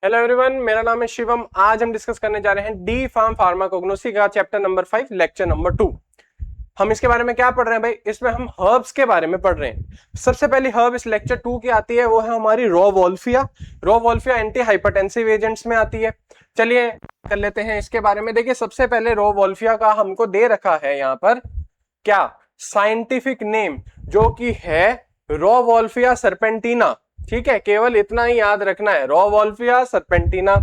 Hello everyone, मेरा नाम है शिवम। आज हम डिस्कस करने जा रहे हैं डी फार्म फार्माकोग्नोसी का चैप्टर नंबर 5 लेक्चर नंबर 2। हम इसके बारे में क्या पढ़ रहे हैं भाई? इसमें हम हर्ब्स के बारे में पढ़ रहे हैं। सबसे पहली हर्ब इस लेक्चर 2 की आती है, वो है हमारी raw Wolffia. Raw Wolffia anti hypertensive agents में आती है। चलिए कर लेते हैं इसके बारे में। देखिए, सबसे पहले रॉ वॉल्फिया का हमको दे रखा है यहाँ पर क्या साइंटिफिक नेम, जो कि है रॉ वॉल्फिया सर्पेंटिना। ठीक है, केवल इतना ही याद रखना है, रॉ वॉल्फिया सर्पेंटिना।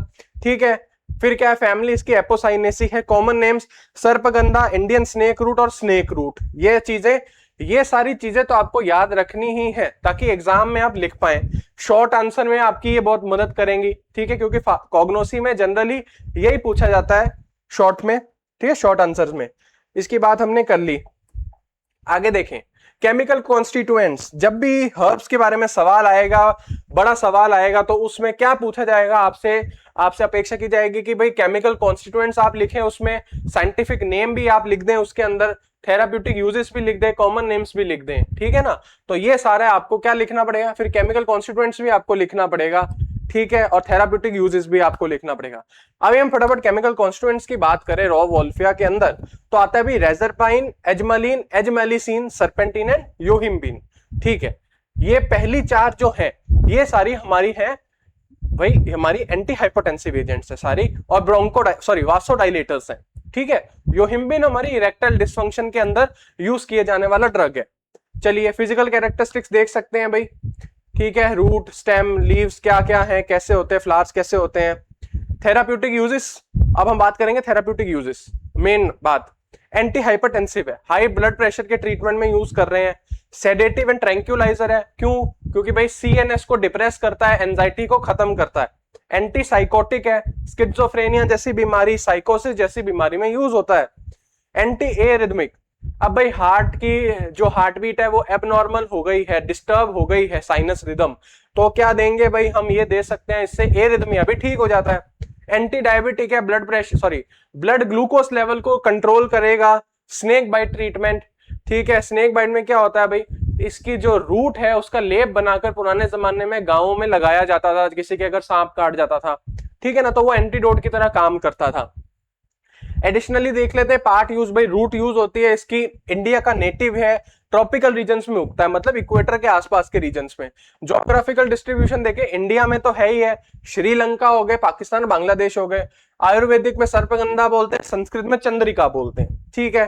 ठीक है, फिर क्या है, फैमिली इसकी एपोसाइनेसी है। Common names sarpagandha, Indian snake root और स्नेक रूट। ये सारी चीजें तो आपको याद रखनी ही है ताकि एग्जाम में आप लिख पाए। शॉर्ट आंसर में आपकी ये बहुत मदद करेंगी। ठीक है, क्योंकि कॉग्नोसी में जनरली यही पूछा जाता है शॉर्ट में। ठीक है, शॉर्ट आंसर में। इसकी बात हमने कर ली। आगे देखें, केमिकल कॉन्स्टिट्यूएंट्स। जब भी हर्ब्स के बारे में सवाल आएगा, बड़ा सवाल आएगा, तो उसमें क्या पूछा जाएगा आपसे? आपसे अपेक्षा की जाएगी कि भाई केमिकल कॉन्स्टिट्यूएंट्स आप लिखें, उसमें साइंटिफिक नेम भी आप लिख दें, उसके अंदर थेराप्यूटिक यूजेस भी लिख दें, कॉमन नेम्स भी लिख दें। ठीक है ना? तो ये सारा आपको क्या लिखना पड़ेगा, फिर केमिकल कॉन्स्टिट्यूएंट्स भी आपको लिखना पड़ेगा। ठीक है, और थेराप्यूटिक यूजेस भी आपको लिखना पड़ेगा। अभी हम फटाफट केमिकल कॉन्स्टिट्यूएंट्स की बात करें रॉ वॉल्फिया के अंदर, तो आता है भी reserpine, ajmaline, ajmalicine, सर्पेंटिन and yohimbine. ठीक है, ये पहली चार जो है ये सारी हमारी है, वही हमारी एंटी हाइपोटेंसिव एजेंट्स है सारी, और वासोडाइलेटर्स हैं। ठीक है, योहिम्बिन हमारी इरेक्टाइल डिसफंक्शन के अंदर यूज किए जाने वाला ड्रग है। चलिए फिजिकल कैरेक्टरिस्टिक्स देख सकते हैं भाई। ठीक है, रूट, स्टेम, लीव्स क्या क्या है, कैसे होते हैं, फ्लावर्स कैसे होते हैं। थेराप्यूटिक यूजेस, अब हम बात करेंगे थेराप्यूटिक यूजेस। मेन बात एंटी हाइपरटेंसिव है, हाई ब्लड प्रेशर के ट्रीटमेंट में यूज कर रहे हैं। सेडेटिव एंड ट्रैंक्यूलाइजर है। क्यों? क्योंकि भाई सीएनएस को डिप्रेस करता है, एंजाइटी को खत्म करता है। एंटी साइकोटिक है, स्किज़ोफ्रेनिया जैसी बीमारी, साइकोसिस जैसी बीमारी में यूज होता है। एंटी एरिथमिक, अब भाई हार्ट की जो हार्ट बीट है वो एबनॉर्मल हो गई है, डिस्टर्ब हो गई है, साइनस रिदम, तो क्या देंगे भाई हम? ये दे सकते हैं, इससे एरिथमिया भी ठीक हो जाता है। एंटी डायबिटिक है, ब्लड ग्लूकोज लेवल को कंट्रोल करेगा। Snake bite treatment. ठीक है, स्नेक बाइट में क्या होता है भाई, इसकी जो रूट है उसका लेप बनाकर पुराने जमाने में गांवों में लगाया जाता था, किसी के अगर सांप काट जाता था, ठीक है ना, तो वो एंटीडोट की तरह काम करता था। एडिशनली देख लेते हैं पार्ट यूज, भाई रूट यूज होती है इसकी, इंडिया का नेटिव है, ट्रॉपिकल रीजन्स में उगता है, मतलब इक्वेटर के आसपास के रीजन्स में। ज्योग्राफिकल डिस्ट्रीब्यूशन देखे, इंडिया में तो है ही है, श्रीलंका हो गए, पाकिस्तान, बांग्लादेश हो गए। आयुर्वेदिक में सर्पगंधा बोलते हैं, संस्कृत में चंद्रिका बोलते हैं। ठीक है,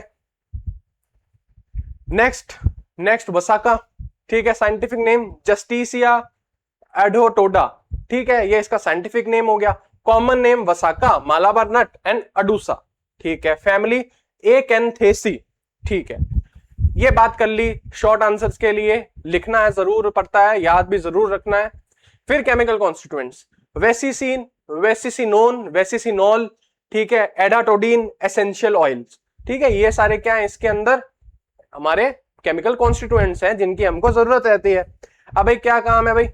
नेक्स्ट वसाका। ठीक है, साइंटिफिक नेम जस्टिसिया एडोटोडा। ठीक है, ये इसका साइंटिफिक नेम हो गया। Common name vasaka, Malabar nut and adusa. ठीक है, फैमिली एकेंथेसी। ठीक है, ये बात कर ली। शॉर्ट आंसर्स के लिए लिखना है, जरूर पड़ता है, याद भी जरूर रखना है। फिर केमिकल कॉन्स्टिट्यूएंट्स, वेसिसिन, वेसिसिनोन, वेसिसिनॉल। ठीक है, एडाटोडीन, एसेंशियल ऑयल्स। ठीक है, ये सारे क्या है इसके अंदर हमारे केमिकल कॉन्स्टिट्यूएंट्स हैं जिनकी हमको जरूरत रहती है। अब भाई क्या काम है भाई,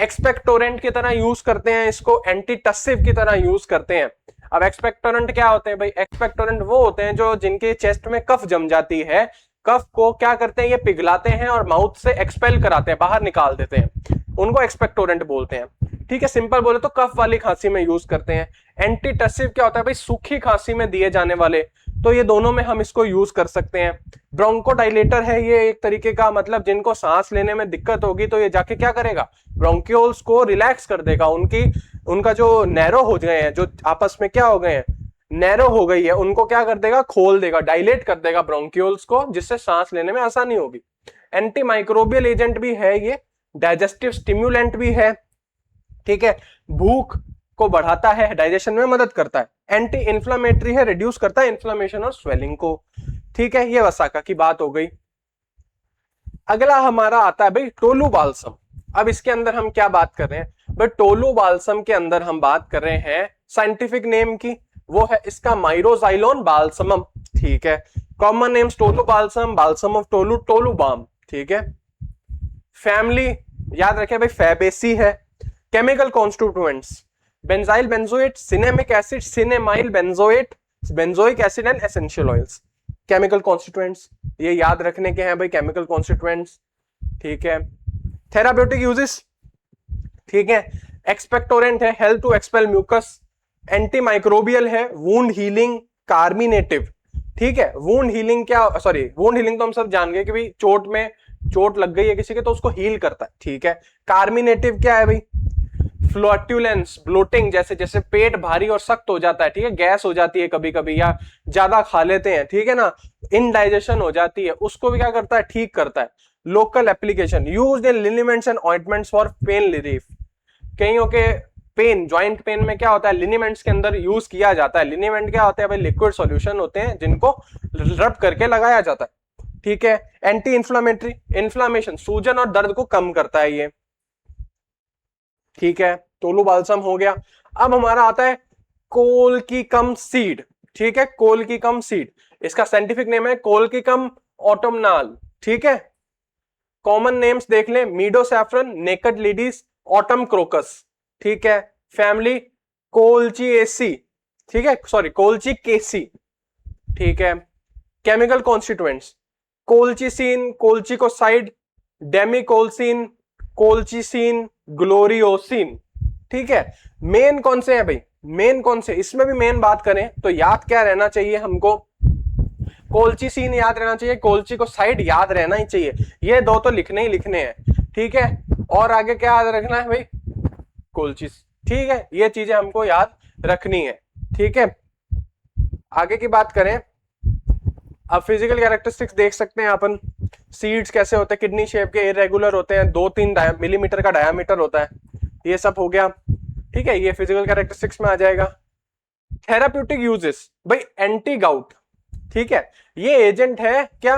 एक्सपेक्टोरेंट की तरह यूज करते हैं इसको, एंटीटसिव की तरह यूज करते हैं। अब एक्सपेक्टोरेंट क्या होते हैं भाई? एक्सपेक्टोरेंट वो होते हैं जो जिनके चेस्ट में कफ जम जाती है, कफ को क्या करते हैं, ये पिघलाते हैं और माउथ से एक्सपेल कराते हैं, बाहर निकाल देते हैं, उनको एक्सपेक्टोरेंट बोलते हैं। ठीक है, सिंपल बोले तो कफ वाली खांसी में यूज करते हैं। एंटीटसिव क्या होता है भाई? सूखी खांसी में दिए जाने वाले, तो ये दोनों में हम इसको यूज कर सकते हैं। ब्रोंकोडाइलेटर है ये एक तरीके का, मतलब जिनको सांस लेने में दिक्कत होगी तो ये जाके क्या करेगा, ब्रोंक्यूल्स को रिलैक्स कर देगा, उनका जो नैरो हो गए हैं, जो आपस में क्या हो गए हैं, नैरो हो गई है, उनको क्या कर देगा, खोल देगा, डायलेट कर देगा ब्रोंक्यूल्स को, जिससे सांस लेने में आसानी होगी। एंटी माइक्रोबियल एजेंट भी है ये, डाइजेस्टिव स्टिम्युलेंट भी है। ठीक है, भूख को बढ़ाता है, डाइजेशन में मदद करता है। एंटी इंफ्लेमेटरी है, रिड्यूस करता है इन्फ्लेमेशन और स्वेलिंग को। ठीक है, ये वसाका की बात हो गई। अगला हमारा आता है भाई टोलू बाल्सम। अब इसके अंदर हम क्या बात कर रहे हैं भाई? टोलू बाल्सम के अंदर हम बात कर रहे हैं साइंटिफिक नेम की, वो है इसका माइरोजाइलोन बाल्समम। ठीक है, common names tolu balsam, balsam of tolu, tolu balm. ठीक है, फैमिली याद रखें भाई फैबेसी है। Chemical constituents benzyl benzoate, cinnamic acid, cinnamyl benzoate, benzoic acid and essential oils. Chemical constituents ये याद रखने के हैं भाई, केमिकल कॉन्स्टिट्यूएंट्स। ठीक है, थेराप्यूटिक यूजेस। ठीक है, एक्सपेक्टोरेंट है, help to expel mucus, anti microbial है, वुंड हीलिंग, कार्मिनेटिव। ठीक है, वुंड हीलिंग क्या, सॉरी वुंड हीलिंग तो हम सब जान गए कि भाई चोट लग गई है किसी के तो उसको हील करता है। ठीक है, कार्मिनेटिव क्या है भाई, फ्लैटुलेंस, ब्लोटिंग, जैसे जैसे पेट भारी और सख्त हो जाता है, ठीक है, गैस हो जाती है कभी कभी या ज्यादा खा लेते हैं, ठीक है ना, इनडाइजेशन हो जाती है, उसको भी क्या करता है, ठीक करता है। Local application, used in liniments and ointments for pain relief. कईयों के पेन, ज्वाइंट पेन में क्या होता है, लिनीमेंट्स के अंदर यूज किया जाता है। लिनीमेंट क्या होते हैं भाई, लिक्विड सॉल्यूशन होते हैं जिनको रब करके लगाया जाता है। ठीक है, एंटी इंफ्लामेटरी, इन्फ्लामेशन, सूजन और दर्द को कम करता है ये। ठीक है, तोलू बालसम हो गया। अब हमारा आता है कोलकीकम सीड। ठीक है, कोलकीकम सीड, इसका साइंटिफिक नेम है कोलकीकम ऑटमनाल। ठीक है, कॉमन नेम्स देख लें, मीडो saffron, naked ladies, autumn crocus. ठीक है, फैमिली कोलचीएसी, ठीक है, सॉरी कोलचीकेसी। ठीक है, केमिकल कॉन्स्टिट्यूएंट्स, कोलचिसिन, कोलचिकोसाइड, डेमिकोलसिन, कोलचिसिन, ग्लोरियोसिन। ठीक है, मेन कौन से हैं भाई, मेन कौन से, इसमें भी मेन बात करें तो याद क्या रहना चाहिए हमको, कोलचिसिन याद रहना चाहिए, कोलचिकोसाइड याद रहना ही चाहिए, ये दो तो लिखने ही लिखने हैं। ठीक है, और आगे क्या याद रखना है भाई, कोलचिस। ठीक है, ये चीजें हमको याद रखनी है। ठीक है, आगे की बात करें, अब फिजिकल कैरेक्टरिस्टिक्स देख सकते हैं अपन, सीड्स कैसे होते हैं, किडनी शेप के, इरेगुलर होते हैं, 2-3 मिलीमीटर का डायामीटर होता है, ये सब हो गया। ठीक है, ये फिजिकल कैरेक्टरिस्टिक्स में आ जाएगा। थेराप्यूटिक यूजेस भाई, एंटी गाउट। ठीक है, ये एजेंट है क्या,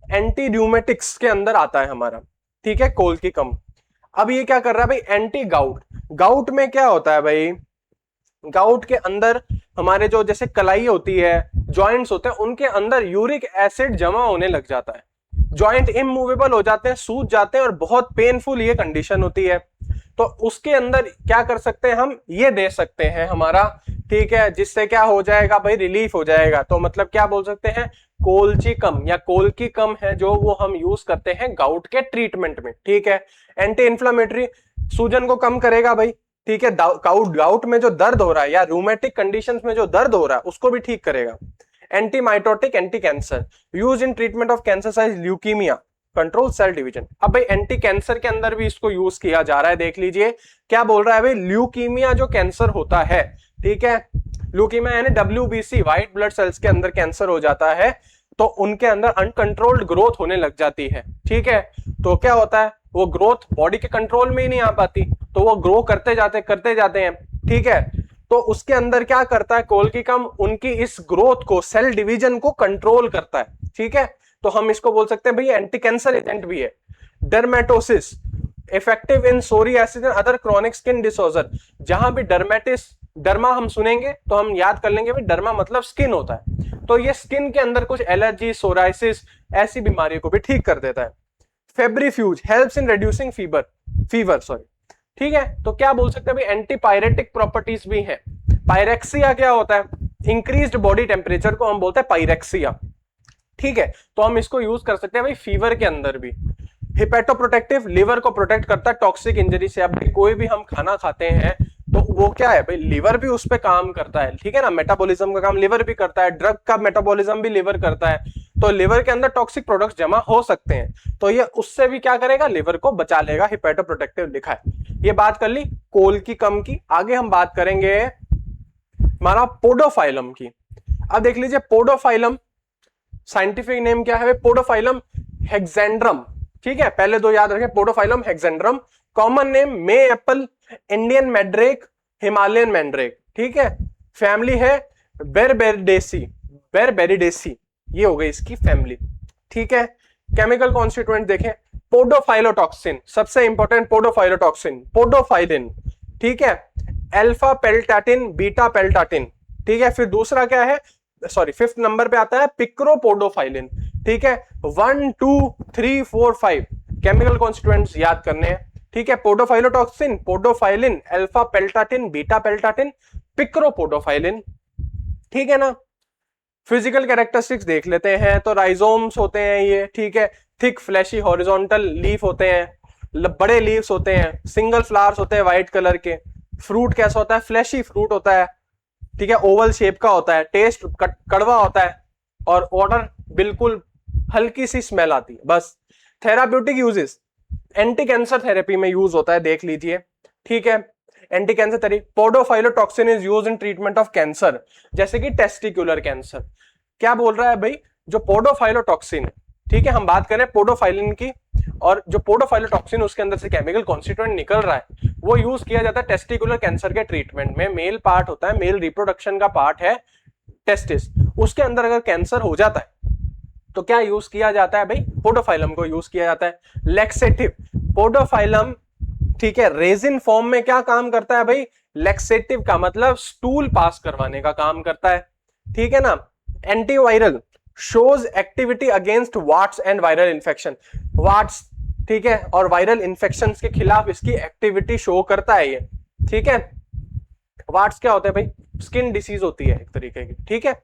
एंटी र्यूमेटिक्स के अंदर आता है हमारा। ठीक है, कोलकीकम। अब ये क्या कर रहा है भाई, एंटी गाउट। गाउट में क्या होता है भाई, गाउट के अंदर हमारे जो जैसे कलाई होती है, जॉइंट्स होते हैं, उनके अंदर यूरिक एसिड जमा होने लग जाता है, जॉइंट इमूवेबल हो जाते हैं, सूज जाते हैं और बहुत पेनफुल ये कंडीशन होती है। तो उसके अंदर क्या कर सकते हैं हम, ये दे सकते हैं हमारा। ठीक है, जिससे क्या हो जाएगा भाई, रिलीफ हो जाएगा। तो मतलब क्या बोल सकते हैं, कोलचिकम या कोलकीकम है जो वो हम यूज करते हैं गाउट के ट्रीटमेंट में। ठीक है, एंटी इंफ्लेमेटरी, सूजन को कम करेगा भाई। ठीक है, गाउट में जो दर्द हो रहा है या रूमेटिक कंडीशंस में जो दर्द हो रहा है उसको भी ठीक करेगा। Anti mitotic, anti cancer, use in treatment of cancer such as leukemia, control cell division. अब भाई एंटी कैंसर के अंदर भी इसको यूज किया जा रहा है, देख लीजिए क्या बोल रहा है भाई, ल्यूकीमिया जो कैंसर होता है, ठीक है, ल्यूकीमिया यानी WBC, व्हाइट ब्लड सेल्स के अंदर कैंसर हो जाता है, तो उनके अंदर अनकंट्रोल्ड ग्रोथ होने लग जाती है। ठीक है, तो क्या होता है, वो ग्रोथ बॉडी के कंट्रोल में ही नहीं आ पाती, तो वो ग्रो करते जाते हैं। ठीक है, तो उसके अंदर क्या करता है कोलकीकम, उनकी इस ग्रोथ को, सेल डिवीजन को कंट्रोल करता है। ठीक है, तो हम इसको बोल सकते हैं भाई एंटी कैंसर एजेंट भी है। Dermatosis, effective in psoriasis and other chronic skin disorder. जहां भी डर्मा हम सुनेंगे तो हम याद कर लेंगे भाई, डर्मा मतलब स्किन होता है, तो ये स्किन के अंदर कुछ एलर्जी, सोराइसिस, ऐसी बीमारियों को भी ठीक कर देता है। Febrifuge, helps in reducing fever sorry. ठीक है, तो क्या बोल सकते हैं भाई, एंटी पायरेटिक प्रॉपर्टीज भी है। पायरेक्सिया क्या होता है, इंक्रीज्ड बॉडी टेम्परेचर को हम बोलते हैं पायरेक्सिया। ठीक है, तो हम इसको यूज कर सकते हैं भाई फीवर के अंदर भी। हिपेटोप्रोटेक्टिव, लिवर को प्रोटेक्ट करता है टॉक्सिक इंजरी से। अब कोई भी हम खाना खाते हैं तो वो क्या है भाई, लिवर भी उस पे काम करता है। ठीक है ना, मेटाबॉलिज्म का काम लिवर भी करता है, ड्रग का मेटाबॉलिज्म भी लिवर करता है, तो लिवर के अंदर टॉक्सिक प्रोडक्ट्स जमा हो सकते हैं, तो ये उससे भी क्या करेगा, लिवर को बचा लेगा। हिपेटोप्रोटेक्टिव लिखा है, ये बात कर ली कोलकीकम की। आगे हम बात करेंगे हमारा पोडोफाइलम की। अब देख लीजिए पोडोफाइलम, साइंटिफिक नेम क्या है, पोडोफाइलम हेक्सेंड्रम। ठीक है, पहले दो याद रखें, podophyllum hexandrum. Common name may apple, Indian mandrake, Himalayan mandrake. ठीक है, फैमिली है बेरबेरिडेसी, ये हो गई इसकी फैमिली। ठीक है, केमिकल कॉन्स्टिट्यूएंट देखें, पोडोफाइलोटॉक्सिन, सबसे इंपॉर्टेंट पोडोफाइलोटॉक्सिन, पोडोफाइलिन। ठीक है, अल्फा पेल्टाटिन, बीटा पेल्टाटिन। ठीक है, फिर दूसरा क्या है, सॉरी 5th नंबर पे आता है पिक्रोपोडोफाइलिन। ठीक है, 1 2 3 4 5 केमिकल कॉन्स्टिट्यूएंट्स याद करने हैं। ठीक है, पोडोफाइलोटॉक्सिन, पोडोफाइलिन, अल्फा पेल्टाटिन, बीटा पेल्टाटिन, पिक्रोपोडोफाइलिन। ठीक है ना, फिजिकल कैरेक्टरिस्टिक्स देख लेते हैं, तो राइजोम्स होते हैं ये। ठीक है, थिक फ्लैशी हॉरिजॉन्टल लीफ होते हैं, बड़े लीव्स होते हैं, सिंगल फ्लावर्स होते हैं व्हाइट कलर के, फ्रूट कैसा होता है, फ्लैशी फ्रूट होता है, ठीक है, ओवल शेप का होता है, टेस्ट कड़वा होता है, और ऑर्डर बिल्कुल हल्की सी स्मेल आती है बस। Therapeutic uses, anti cancer therapy में यूज होता है, देख लीजिए, ठीक है, anti cancer therapy. Podophyllotoxin is use in treatment of cancer, जैसे कि टेस्टिकुलर कैंसर। क्या बोल रहा है भाई, जो पोडोफाइलोटॉक्सिन है, ठीक है, हम बात करें पोडोफाइलिन की, और जो पोडोफाइलोटॉक्सिन उसके अंदर से केमिकल कॉन्स्टिट्यूएंट निकल रहा है, वो यूज किया जाता है टेस्टिकुलर कैंसर के ट्रीटमेंट में। मेल पार्ट होता है, मेल रिप्रोडक्शन का पार्ट है टेस्टिस, उसके अंदर अगर कैंसर हो जाता है तो क्या यूज किया जाता है भाई, पोडोफाइलम को यूज किया जाता है। लेक्सेटिव, पोडोफाइलम, ठीक है, रेजिन फॉर्म में क्या काम करता है भाई, लेक्सेटिव का मतलब स्टूल पास करवाने का काम करता है, ठीक है ना। Antiviral, shows activity against warts and viral infection, warts, ठीक है, और वायरल इंफेक्शन के खिलाफ इसकी एक्टिविटी शो करता है ये, ठीक है। वाट्स क्या होता है भाई, स्किन डिसीज होती है एक तरीके की, ठीक है।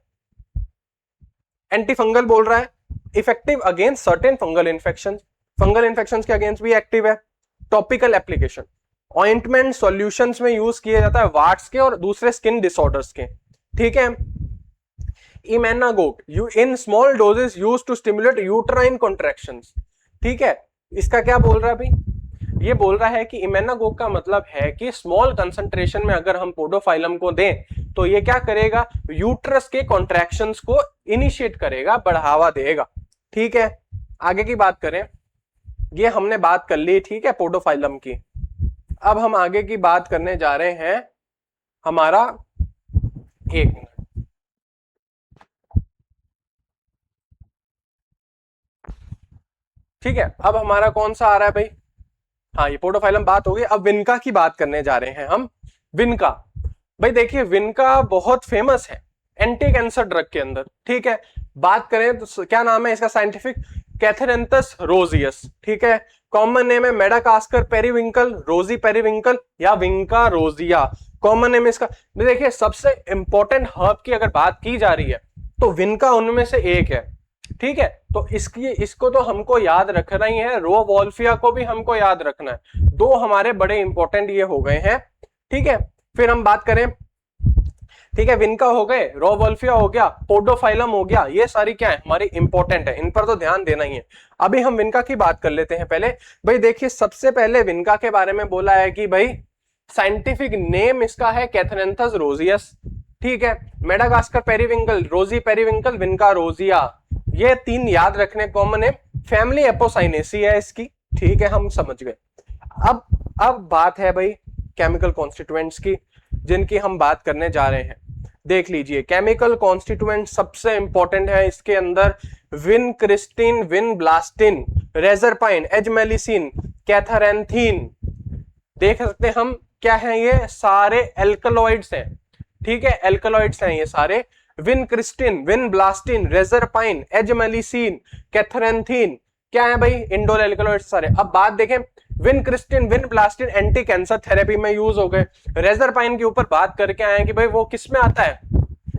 एंटी फंगल बोल रहा है, effective against certain fungal infection, fungal infection के अगेंस्ट भी एक्टिव है। टॉपिकल एप्लीकेशन, ऑइंटमेंट सॉल्यूशंस में यूज किया जाता है वाट्स के और दूसरे स्किन डिसऑर्डर्स के, ठीक है। Emmenagogue, you in small doses use to stimulate uterine contractions, ठीक है। इसका क्या बोल रहा है भाई, ये बोल रहा है कि इमेनागोग का मतलब है कि स्मॉल कंसंट्रेशन में अगर हम पोडोफाइलम को दें तो ये क्या करेगा, यूट्रस के कॉन्ट्रैक्शंस को इनिशिएट करेगा, बढ़ावा देगा, ठीक है। आगे की बात करें, ये हमने बात कर ली, ठीक है, पोडोफाइलम की। अब हम आगे की बात करने जा रहे हैं हमारा, एक मिनट, ठीक है, अब हमारा कौन सा आ रहा है भाई, हाँ ये पोडोफाइलम बात हो गई। अब विनका की बात करने जा रहे हैं हम। विनका, भाई देखिए विनका बहुत फेमस है एंटी कैंसर ड्रग के अंदर, ठीक है। बात करें तो क्या नाम है इसका साइंटिफिक, कैथेरेंथस रोजियस, ठीक है। कॉमन नेम है मेडाकास्कर पेरीविंकल, रोजी पेरीविंकल या विंका रोजिया, कॉमन नेम इसका। देखिए सबसे इंपॉर्टेंट हर्ब की अगर बात की जा रही है तो विनका उनमें से एक है, ठीक है। तो इसको तो हमको याद रखना ही है, रो वॉल्फिया को भी हमको याद रखना है, दो हमारे बड़े इंपॉर्टेंट ये हो गए हैं, ठीक है। फिर हम बात करें, ठीक है, विनका हो गए, रो वॉल्फिया हो गया, पोडोफाइलम हो गया, ये सारी क्या है हमारी इंपॉर्टेंट है, इन पर तो ध्यान देना ही है। अभी हम विनका की बात कर लेते हैं पहले। भाई देखिए सबसे पहले विनका के बारे में बोला है कि भाई साइंटिफिक नेम इसका है कैथेरेंथस रोजियस, ठीक है। मेडागास्कर पेरीविंकल, रोजी पेरीविंकल, विनका रोजिया, ये तीन याद रखने कॉमन है। फैमिली एपोसाइनेसी है इसकी, ठीक है, हम समझ गए। अब बात है भाई केमिकल कॉन्स्टिट्यूएंट्स की, जिनकी हम बात करने जा रहे हैं। देख लीजिए केमिकल कॉन्स्टिट्यूएंट सबसे इंपॉर्टेंट है इसके अंदर, win Kristin, win ब्लास्टिन, reserpine, ajmalicine, कैथारेंथीन। देख सकते हैं हम क्या है, ये सारे एल्कलॉइड्स हैं, ठीक है, एल्कलॉइड्स हैं ये सारे। Win Kristin, win ब्लास्टिन, reserpine, ajmalicine, कैथरेंथीन, क्या है भाई, इंडोल एल्कलॉइड्स सारे। अब बात देखें, win Kristin, win ब्लास्टिन anti cancer therapy में यूज हो गए। रेजरपाइन के ऊपर बात करके आए कि भाई वो किस में आता है,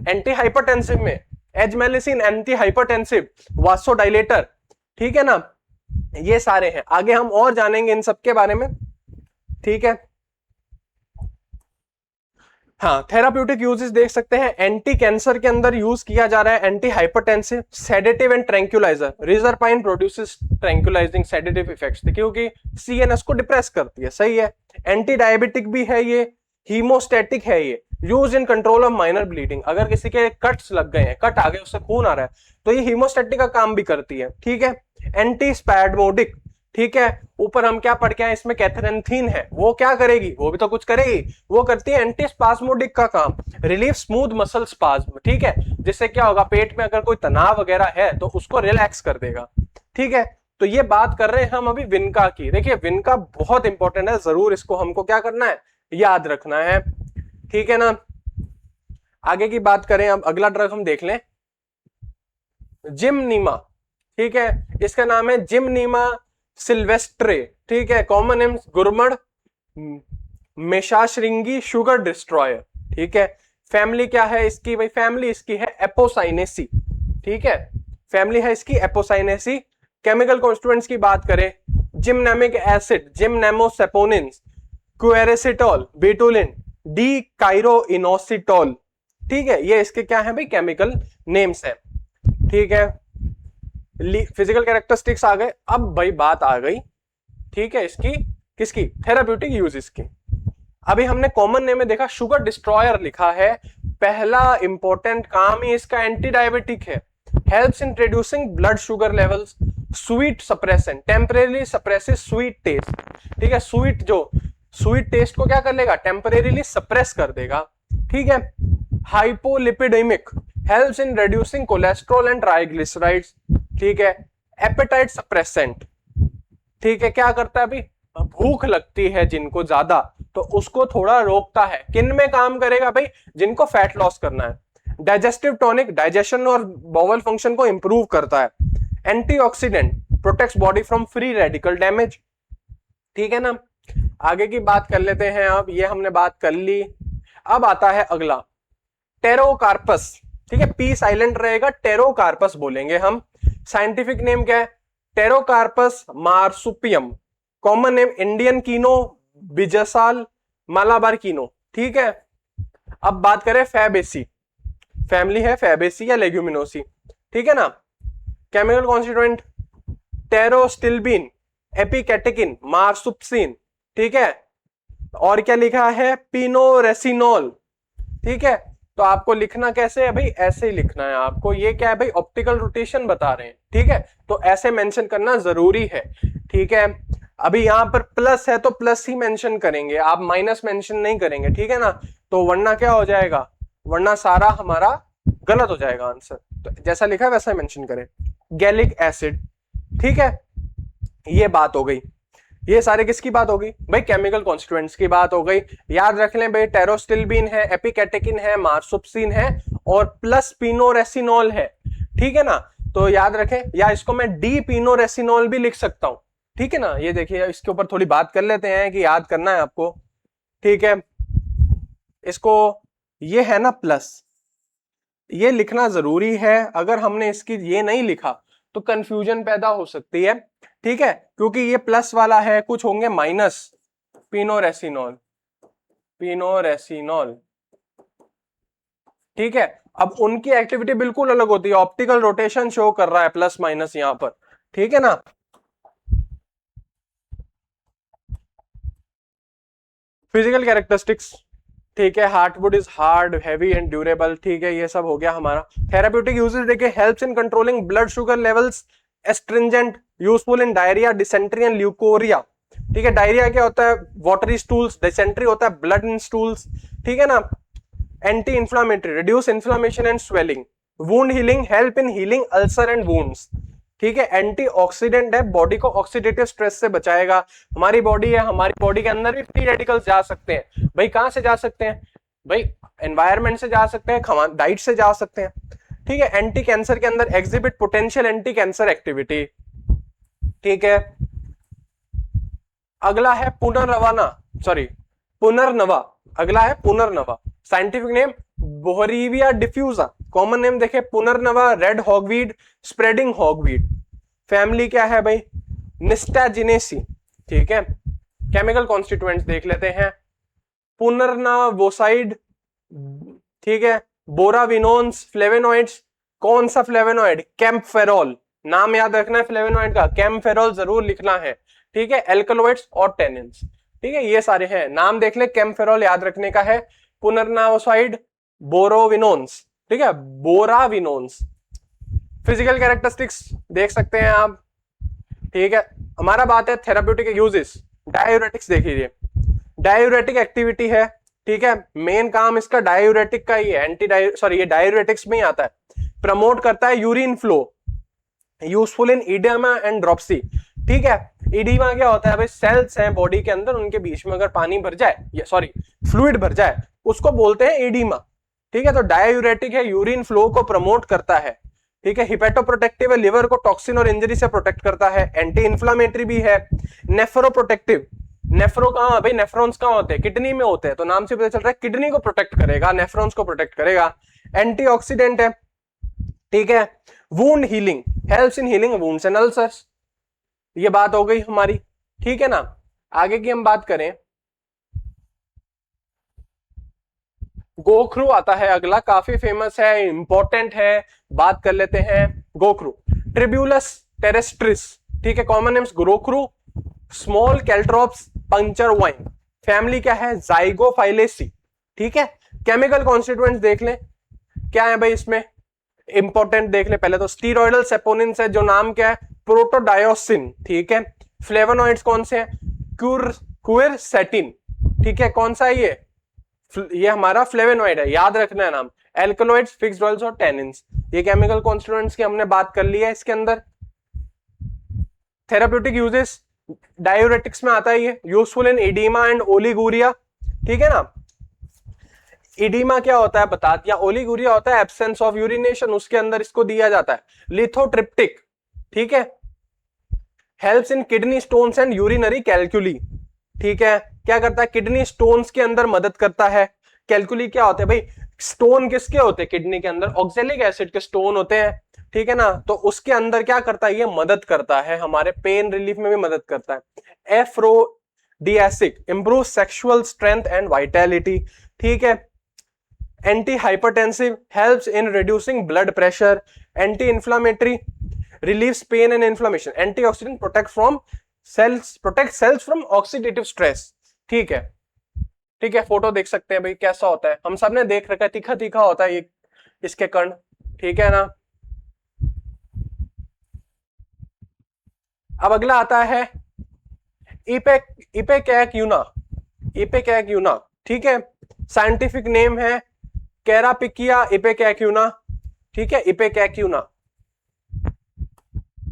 एंटी हाइपरटेंसिव में। एजमेलिसिन एंटी हाइपरटेंसिव, वासोडाइलेटर, ठीक है ना, ये सारे हैं। आगे हम और जानेंगे इन सब के बारे में, ठीक है। हाँ, थेराप्यूटिक यूजेस देख सकते हैं, एंटी कैंसर के अंदर यूज किया जा रहा है, anti hypertensive, sedative and tranquilizer. Reserpine produces tranquilizing sedative effects, क्योंकि सीएनएस को डिप्रेस करती है, सही है। एंटी डायबिटिक भी है ये, हीमोस्टैटिक है ये, use in control of minor bleeding. अगर किसी के कट्स लग गए हैं, कट आ गए, उससे खून आ रहा है, तो ये हीमोस्टैटिक का काम भी करती है, ठीक है। एंटी स्पैडमोडिक, ठीक है। ऊपर हम क्या पढ़ के आए, इसमें कैथरेंथीन है, वो क्या करेगी, वो भी तो कुछ करेगी, वो करती है एंटी स्पास्मोडिक का काम, रिलीफ स्मूथ मसल स्पाज्म, ठीक है। जिससे क्या होगा, पेट में अगर कोई तनाव वगैरह है तो उसको रिलैक्स कर देगा, ठीक है। तो ये बात कर रहे हैं हम अभी विनका की। देखिए विनका बहुत इंपॉर्टेंट है, जरूर इसको हमको क्या करना है, याद रखना है, ठीक है ना। आगे की बात करें, अब अगला ड्रग हम देख लें, जिमनीमा, ठीक है। इसका नाम है जिमनीमा सिल्वेस्ट्रे, ठीक है। कॉमन नेम गुरमड़, मेशाश्रिंगी, शुगर डिस्ट्रॉयर, ठीक है। फैमिली क्या है इसकी भाई, फैमिली इसकी है एपोसाइनेसी, ठीक है, फैमिली है इसकी एपोसाइनेसी। केमिकल कॉन्स्टिट्यूएंट्स की बात करें, जिमनेमिक एसिड, जिमनेमोसेपोनिन्स, क्वेरेसिटोल, बेटुलिन, डी काइरोइनोसिटोल। ठीक है, ये इसके क्या है भाई, केमिकल नेम्स है। ठीक है, फिजिकल कैरेक्टरिस्टिक्स आ गए। अब भाई बात आ गई, ठीक है, इसकी किसकी, थेराप्यूटिक यूजेस की। अभी हमने कॉमन नेम में देखा शुगर डिस्ट्रॉयर लिखा है, पहला इंपॉर्टेंट काम ही इसका एंटी डायबिटिक है, helps in reducing blood sugar levels, sweet suppressant, temporary suppresses sweet taste. ठीक है, स्वीट टेस्ट को क्या कर लेगा, टेम्परेरीली सप्रेस कर देगा। ठीक है, hypolipidemic, helps in reducing cholesterol and triglycerides. ठीक है, एपेटाइट सप्रेसेंट। ठीक है, क्या करता है अभी, भूख लगती है जिनको ज्यादा तो उसको थोड़ा रोकता है। किन में काम करेगा भाई, जिनको फैट लॉस करना है। डाइजेस्टिव टॉनिक, डाइजेशन और बॉवल फंक्शन को इंप्रूव करता है। Antioxidant, protects body from free radical damage. ठीक है ना, आगे की बात कर लेते हैं। अब ये हमने बात कर ली, अब आता है अगला, टेरोकार्पस। ठीक है, पी साइलेंट रहेगा, टेरोकार्पस बोलेंगे हम। साइंटिफिक नेम क्या है, pterocarpus marsupium. Common name Indian kino, bijasal, Malabar kino. ठीक है, अब बात करें फैबेसी, फैमिली है फैबेसी या लेग्यूमिनोसी। ठीक है ना, केमिकल कॉन्स्टिट्यूएंट टेरोस्टिल्बिन, एपिकेटेकिन, मार्सुप्सिन। ठीक है, और क्या लिखा है, पिनोरेसिनोल। ठीक है, तो आपको लिखना कैसे है भाई, ऐसे ही लिखना है आपको। ये क्या है भाई, ऑप्टिकल रोटेशन बता रहे हैं। ठीक है, तो ऐसे मेंशन करना जरूरी है। ठीक है, अभी यहां पर प्लस है तो प्लस ही मेंशन करेंगे, आप माइनस मेंशन नहीं करेंगे। ठीक है ना, तो वरना क्या हो जाएगा, वरना सारा हमारा गलत हो जाएगा आंसर। तो जैसा लिखा है वैसा ही मेंशन करें। Gallic acid. ठीक है, ये बात हो गई। ये सारे किसकी बात होगी भाई, केमिकल कॉन्स्टिट्यूएंट्स की बात हो गई। याद रख लें भाई, टेरोस्टिल्बिन है, एपिकेटेकिन है, मार्सुप्सिन है और प्लस पिनोरेसिनोल है। ठीक है ना, तो याद रखें, या इसको मैं डी पिनोरेसिनोल भी लिख सकता हूं। ठीक है ना, ये देखिए, इसके ऊपर थोड़ी बात कर लेते हैं कि याद करना है आपको। ठीक है, इसको ये है ना प्लस, ये लिखना जरूरी है। अगर हमने इसकी ये नहीं लिखा तो कंफ्यूजन पैदा हो सकती है। ठीक है, क्योंकि ये प्लस वाला है, कुछ होंगे माइनस, पिनोरेसिनोल, पिनोरेसिनोल। ठीक है, अब उनकी एक्टिविटी बिल्कुल अलग होती है, ऑप्टिकल रोटेशन शो कर रहा है प्लस माइनस यहां पर। ठीक है ना, फिजिकल कैरेक्टरिस्टिक्स। ठीक है, heartwood is hard, heavy and durable. ठीक है, ये सब हो गया हमारा। थेराप्यूटिक यूजेस देखिए, helps in controlling blood sugar levels, astringent, useful in diarrhoea, dysentery and leucorrhoea. ठीक है, डायरिया क्या होता है, वाटरी स्टूल्स, डिसेंट्री होता है ब्लड इन स्टूल्स। ठीक है ना, anti inflammatory, reduce inflammation and swelling, wound healing, help in healing ulcer and wounds. ठीक है, एंटीऑक्सीडेंट है, बॉडी को ऑक्सीडेटिव स्ट्रेस से बचाएगा। हमारी बॉडी है, हमारी बॉडी के अंदर भी फ्री रेडिकल्स जा सकते हैं भाई। कहां से जा सकते हैं भाई, एनवायरमेंट से जा सकते हैं, डाइट से जा सकते हैं। ठीक है, एंटी कैंसर के अंदर exhibit potential anti cancer activity. ठीक है, अगला है पुनर्नवा, सॉरी पुनर्नवा, अगला है punarnava. Scientific name boerhavia diffusa. Common name देखे, punarnava, red hogweed, spreading hogweed. Family क्या है भाई, निस्टाजिनेसी। ठीक है, केमिकल कॉन्स्टिट्यूएंट्स देख लेते हैं। पुनर्नवोसाइड, ठीक है, बोराविनोन्स, फ्लेवेनॉइड्स। कौन सा फ्लेवेनॉइड, कैम्फेरॉल। नाम याद रखना है फ्लेवेनॉइड का, कैम्फेरॉल जरूर लिखना है। ठीक है, एल्कलॉइड्स और टेनिन्स। ठीक है, ये सारे हैं, नाम देख ले, कैम्फेरॉल याद रखने का है, पुनर्नवोसाइड, बोरोविनोन्स। ठीक है, बोराविनोन्स। फिजिकल कैरेक्टरिस्टिक्स देख सकते हैं आप। ठीक है, हमारा बात है थेराप्यूटिक यूजेस। डायूरेटिक्स देखिए, डायूरेटिक एक्टिविटी है। ठीक है, मेन काम इसका डायूरेटिक का ही है, ये डायूरेटिक्स में ही आता है। प्रमोट करता है urine flow, useful in edema and dropsy. ठीक है, इडिमा क्या होता है भाई, सेल्स हैं बॉडी के अंदर, उनके बीच में अगर पानी भर जाए, फ्लूइड भर जाए, उसको बोलते हैं इडिमा। ठीक है, तो डायूरेटिक है, यूरिन फ्लो को प्रमोट करता है। ठीक है, हिपेटोप्रोटेक्टिव है, लिवर को टॉक्सिन और इंजरी से प्रोटेक्ट करता है। एंटी इंफ्लामेटरी भी है। नेफ्रोप्रोटेक्टिव, नेफ्रो कहां भाई, नेफ्रॉन्स कहां होते हैं, किडनी में होते हैं, तो नाम से पता चल रहा है किडनी को प्रोटेक्ट करेगा, नेफ्रॉन्स को प्रोटेक्ट करेगा। एंटीऑक्सीडेंट है। ठीक है, wound healing, helps in healing wounds and ulcers. ये बात हो गई हमारी। ठीक है ना। आगे की हम बात करें, गोखरू आता है अगला, काफी फेमस है, इंपॉर्टेंट है, बात कर लेते हैं गोखरू। ट्रिब्यूलस टेरेस्ट्रिस, ठीक है, कॉमन नेम्स गोखरू, स्मॉल कैल्ट्रोप्स, पंक्चर वाइन, फैमिली क्या है, जाइगोफाइलेसी, ठीक है। केमिकल कॉन्स्टिट्यूएंट्स देख लें क्या है भाई इसमें, इंपॉर्टेंट देख ले पहले तो, स्टीरॉयडल सेपोनिन्स है जो नाम क्या है, प्रोटोडायोसिन, ठीक है। फ्लेवोनॉइड्स कौन से हैं, क्विरसेटिन, ठीक है, कौन सा है ये हमारा फ्लेवोनॉइड है, याद रखना है नाम। एल्कलॉइड्स, फिक्स्ड ऑयल्स और टैनिन्स, ये केमिकल कॉन्स्टिट्यूएंट्स की हमने बात कर ली है इसके अंदर। थेराप्यूटिक यूजेस, डायूरेटिक्स में आता है ये, यूजफुल इन एडिमा एंड ओलिगूरिया, ठीक है ना। इडीमा क्या होता है बता दिया, ओलिगुरिया होता है एब्सेंस ऑफ यूरिनेशन, उसके अंदर इसको दिया जाता है। लिथोट्रिप्टिक, ठीक है, helps in kidney stones and urinary calculi, ठीक है, क्या करता है, किडनी स्टोन्स के अंदर मदद करता है। कैलकुली क्या होते हैं भाई, स्टोन किसके होते हैं किडनी के अंदर, ऑक्सैलिक एसिड के स्टोन होते हैं, ठीक है ना। तो उसके अंदर क्या करता है, ये मदद करता है, हमारे पेन रिलीफ में भी मदद करता है। Aphrodisiac, improve sexual strength and vitality, ठीक है। Anti hypertensive, helps in reducing blood pressure. Anti inflammatory, relieves pain and inflammation. Antioxidant, protect cells from oxidative stress, ठीक है, ठीक है। फोटो देख सकते हैं भाई कैसा होता है, हम सब ने देख रखा है, तीखा तीखा होता है ये इसके कण, ठीक है ना। अब अगला आता है इपेकैक्यूना, इपेकैक्यूना, ठीक है, साइंटिफिक नेम है कैरापिकिया इपेकैक्यूना, ठीक है, इपेकैक्यूना।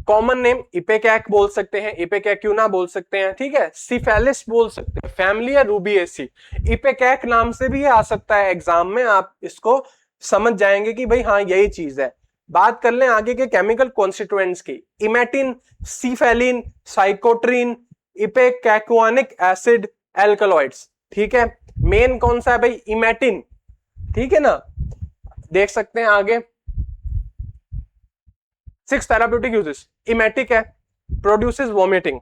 कॉमन नेम इपेकैक बोल सकते हैं, इपेकैक्यूना बोल सकते हैं, ठीक है। सिफेलिस बोल सकते हैं, फैमिली है रूबिएसी। इपेकैक नाम से भी आ सकता है एग्जाम में, आप इसको समझ जाएंगे कि भाई हाँ यही चीज है। बात कर लें आगे के केमिकल कॉन्स्टिट्यूएंट्स की, इमेटिन, सीफेलिन, साइकोट्रिन, इपेकैक्वानिक एसिड, एल्कलॉइड्स, ठीक है। मेन कौन सा है भाई, इमेटिन, ठीक है ना, देख सकते हैं आगे। 6 थेराप्यूटिक यूजेस, इमेटिक है, प्रोड्यूसेस वॉमिटिंग।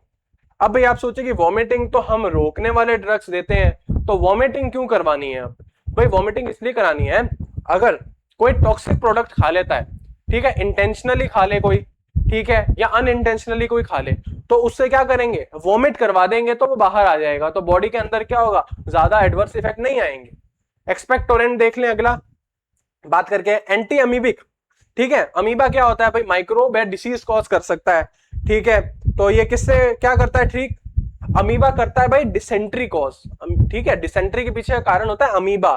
अब भाई आप सोचे कि वॉमिटिंग तो हम रोकने वाले ड्रग्स देते हैं, तो वॉमिटिंग क्यों करवानी है। भाई वॉमिटिंग इसलिए करानी है, अगर कोई टॉक्सिक प्रोडक्ट खा लेता है, ठीक है, इंटेंशनली खा ले कोई, ठीक है, या अनइंटेंशनली कोई खा ले, तो उससे क्या करेंगे, वॉमिट करवा देंगे, तो वो बाहर आ जाएगा, तो बॉडी के अंदर क्या होगा, ज्यादा एडवर्स इफेक्ट नहीं आएंगे। एक्सपेक्टोरेंट देख लें अगला, बात करके एंटी अमीबिक, ठीक है। अमीबा क्या होता है भाई, माइक्रोब है, डिसीज कॉज कर सकता है, ठीक है। तो ये किससे क्या करता है, ठीक, अमीबा करता है भाई डिसेंट्री कॉज, ठीक है, डिसेंट्री के पीछे का कारण होता है अमीबा।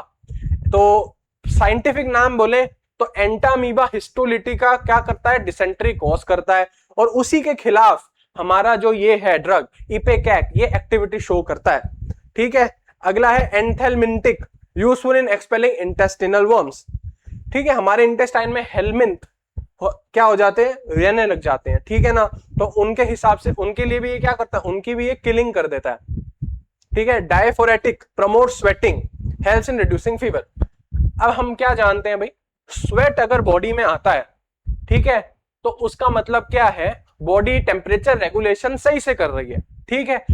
तो साइंटिफिक नाम बोले तो एंटामीबा हिस्टोलिटिका क्या करता है, डिसेंट्री कॉज करता है, और उसी के खिलाफ हमारा जो ये है ड्रग इपेकैक, ये एक्टिविटी शो करता है, ठीक है। अगला है anthelmintic, useful in expelling intestinal worms, ठीक है, हमारे इंटेस्टाइन में हेलमिंथ क्या हो जाते हैं, रहने लग जाते हैं, ठीक है ना। तो उनके हिसाब से उनके लिए भी ये क्या करता है, उनकी भी ये किलिंग कर देता है, ठीक है। Diaphoretic, promote sweating, helps in reducing fever. अब हम क्या जानते हैं भाई, स्वेट अगर बॉडी में आता है, ठीक है, तो उसका मतलब क्या है, बॉडी टेम्परेचर रेगुलेशन सही से कर रही है, ठीक है।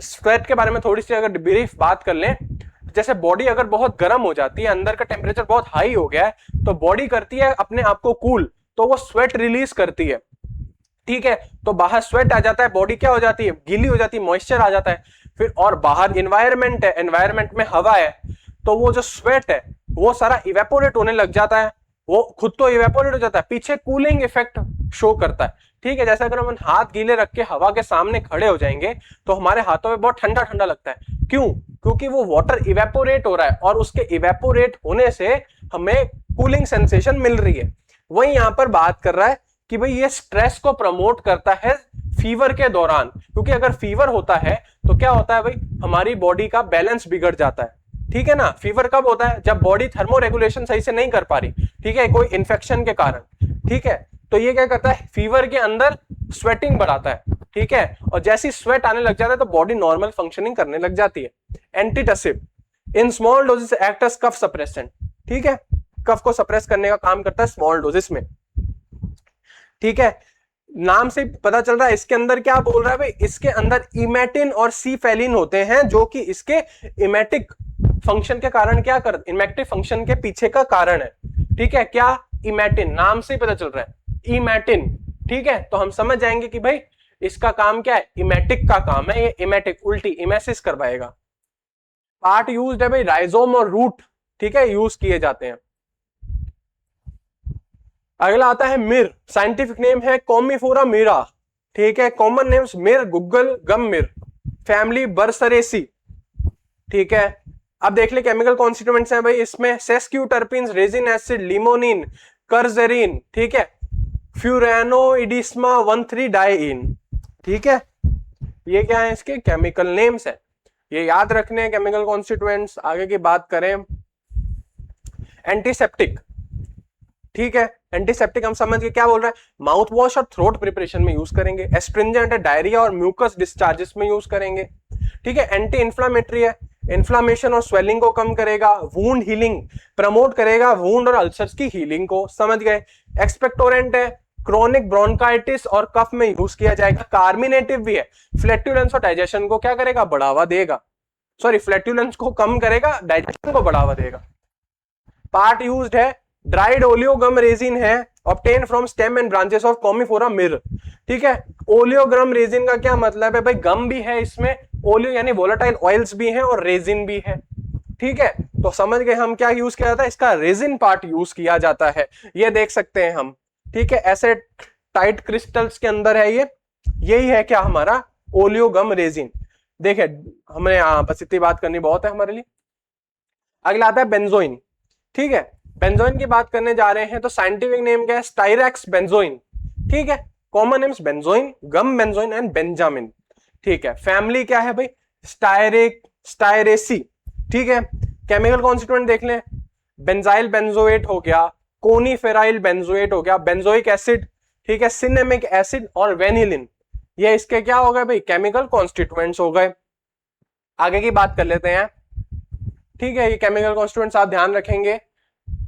स्वेट के बारे में थोड़ी सी अगर ब्रीफ बात कर लें, जैसे बॉडी अगर बहुत गर्म हो जाती है, अंदर का टेम्परेचर बहुत हाई हो गया है, तो बॉडी करती है अपने आप को कूल, तो वो स्वेट रिलीज करती है, ठीक है। तो बाहर स्वेट आ जाता है, बॉडी क्या हो जाती है, गीली हो जाती है, मॉइस्चर आ जाता है फिर, और बाहर इन्वायरमेंट है, एनवायरमेंट में हवा है, तो वो जो स्वेट है वो सारा इवेपोरेट होने लग जाता है, वो खुद तो इवेपोरेट हो जाता है, पीछे कूलिंग इफेक्ट शो करता है, ठीक है। जैसे अगर हम हाथ गीले रख के हवा के सामने खड़े हो जाएंगे तो हमारे हाथों में बहुत ठंडा ठंडा लगता है, क्यों, क्योंकि वो वाटर इवेपोरेट हो रहा है, और उसके इवेपोरेट होने से हमें कूलिंग सेंसेशन मिल रही है। वही यहां पर बात कर रहा है कि भाई ये स्ट्रेस को प्रमोट करता है फीवर के दौरान, क्योंकि अगर फीवर होता है तो क्या होता है भाई, हमारी बॉडी का बैलेंस बिगड़ जाता है, ठीक है ना। फीवर कब होता है, जब बॉडी थर्मो रेगुलेशन सही से नहीं कर पा रही, ठीक है, कोई इन्फेक्शन के कारण, ठीक है। तो ये क्या करता है, फीवर के अंदर स्वेटिंग बढ़ाता है, ठीक है, और जैसी स्वेट आने लग जाता है तो बॉडी नॉर्मल फंक्शनिंग करने लग जाती है। Antitussive, in small doses act as cough suppressant, ठीक है, कफ को सप्रेस करने का काम करता है स्मॉल डोजेस में, ठीक है। नाम से पता चल रहा है इसके अंदर क्या बोल रहा है भाई, इसके अंदर इमेटिन और सीफेलिन होते हैं जो कि इसके इमेटिक फंक्शन के कारण क्या कर, इमेटिक फंक्शन के पीछे का कारण है। ठीक है, क्या, इमेटिन, नाम से ही पता चल रहा है इमेटिन। ठीक है, तो हम समझ जाएंगे कि भाई इसका काम क्या है, इमेटिक का काम है, ये इमेटिक उल्टी इमेसिस करवाएगा। पार्ट यूज्ड है भाई राइजोम और रूट, ठीक है, यूज किए जाते हैं। अगला आता है मिर, साइंटिफिक नेम है कॉमीफोरा मिरा। ठीक है, कॉमन नेम्स मिर, गुग्गल, गम मिर, फैमिली बरसरेसी। ठीक है, अब देख ले केमिकल कॉन्स्टिट्यूएंट्स हैं भाई इसमें, सेस्क्यूटर्पिन्स, रेजिन एसिड, लिमोनिन, कर्जेरिन, ठीक है, फ्यूरेनोइडिस्मा 13 डाइइन। ठीक है, ये क्या है, इसके केमिकल नेम्स है, ये याद रखने हैं केमिकल कॉन्स्टिट्यूएंट्स। आगे की बात करें, एंटीसेप्टिक। ठीक है, एंटीसेप्टिक हम समझ के क्या बोल रहे हैं, माउथ वॉश और थ्रोट प्रिपरेशन में यूज करेंगे, एस्ट्रिंजेंट है डायरिया और म्यूकस डिस्चार्जेस में यूज करेंगे। ठीक है, एंटी इंफ्लामेटरी है, इन्फ्लामेशन और स्वेलिंग को कम करेगा, वुंड हीलिंग प्रमोट करेगा, वुंड और अल्सर्स की हीलिंग को, समझ गए। एक्सपेक्टोरेंट है, क्रोनिक ब्रोंकाइटिस और कफ में यूज किया जाएगा। कार्मिनेटिव भी है, फ्लैटुलेंस और डाइजेशन को क्या करेगा, बढ़ावा देगा, सॉरी फ्लैटुलेंस को कम करेगा, डाइजेशन को बढ़ावा देगा। पार्ट यूज्ड है ड्राइड ओलियोगम रेजिन है, obtain from stem and branches of Commiphora myrrh. ठीक है, ओलियोग्राम रेजिन का क्या मतलब है भाई, गम भी है इसमें, ओलियो यानी वोलेटाइल ऑयल्स भी हैं और रेजिन भी है। ठीक है, तो समझ गए हम क्या यूज किया जाता है, इसका रेजिन पार्ट यूज किया जाता है, ये देख सकते हैं हम। ठीक है, ऐसे टाइट क्रिस्टल्स के अंदर है ये, यही है क्या हमारा ओलियोगम रेजिन। देखे, हमने बस इतनी बात करनी बहुत है हमारे लिए। अगला आता है बेंजोइन। ठीक है, बेंजोइन की बात करने जा रहे हैं, तो साइंटिफिक नेम क्या है, स्टाइरेक्स बेंजोइन। ठीक है, common names benzoin, gum benzoin and benjamin. ठीक है, फैमिली क्या है भाई, स्टाइरेसी। ठीक है, केमिकल कॉन्स्टिट्यूएंट देख लें, बेंजाइल बेंजोएट हो गया, कोनीफेराइल बेंजोएट हो गया, बेंजोइक एसिड, ठीक है, सिनेमिक एसिड और वेनिलिन, ये इसके क्या हो गए भाई, केमिकल कॉन्स्टिट्यूएंट्स हो गए। आगे की बात कर लेते हैं। ठीक है, ये केमिकल कॉन्स्टिट्यूएंट्स आप ध्यान रखेंगे।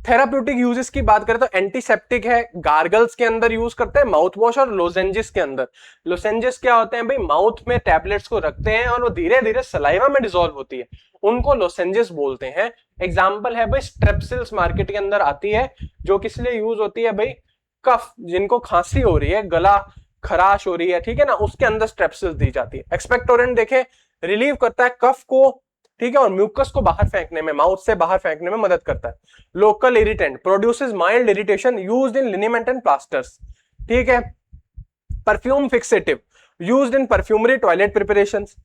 थेराप्यूटिक यूजेस की बात करें तो एंटीसेप्टिक है, गार्गल्स के अंदर यूज करते हैं, माउथ वॉश और लोजेंजेस के अंदर। लोजेंजेस क्या होते हैं भाई, माउथ में टैबलेट्स को रखते हैं और वो धीरे धीरे सलाइवा में डिसॉल्व होती है, उनको लोजेंजेस बोलते हैं। एग्जांपल है भाई स्ट्रेप्सिल्स मार्केट के अंदर आती है, जो किस लिए यूज होती है भाई, कफ, जिनको खांसी हो रही है, गला खराश हो रही है, ठीक है ना, उसके अंदर स्ट्रेप्सिल्स दी जाती है। एक्सपेक्टोरेंट देखें, रिलीव करता है कफ को, ठीक है, और म्यूकस को बाहर फेंकने में, माउथ से बाहर फेंकने में मदद करता है। Local irritant, produces mild irritation, used in liniment and plasters. ठीक है, perfume fixative, used in perfumery toilet preparations.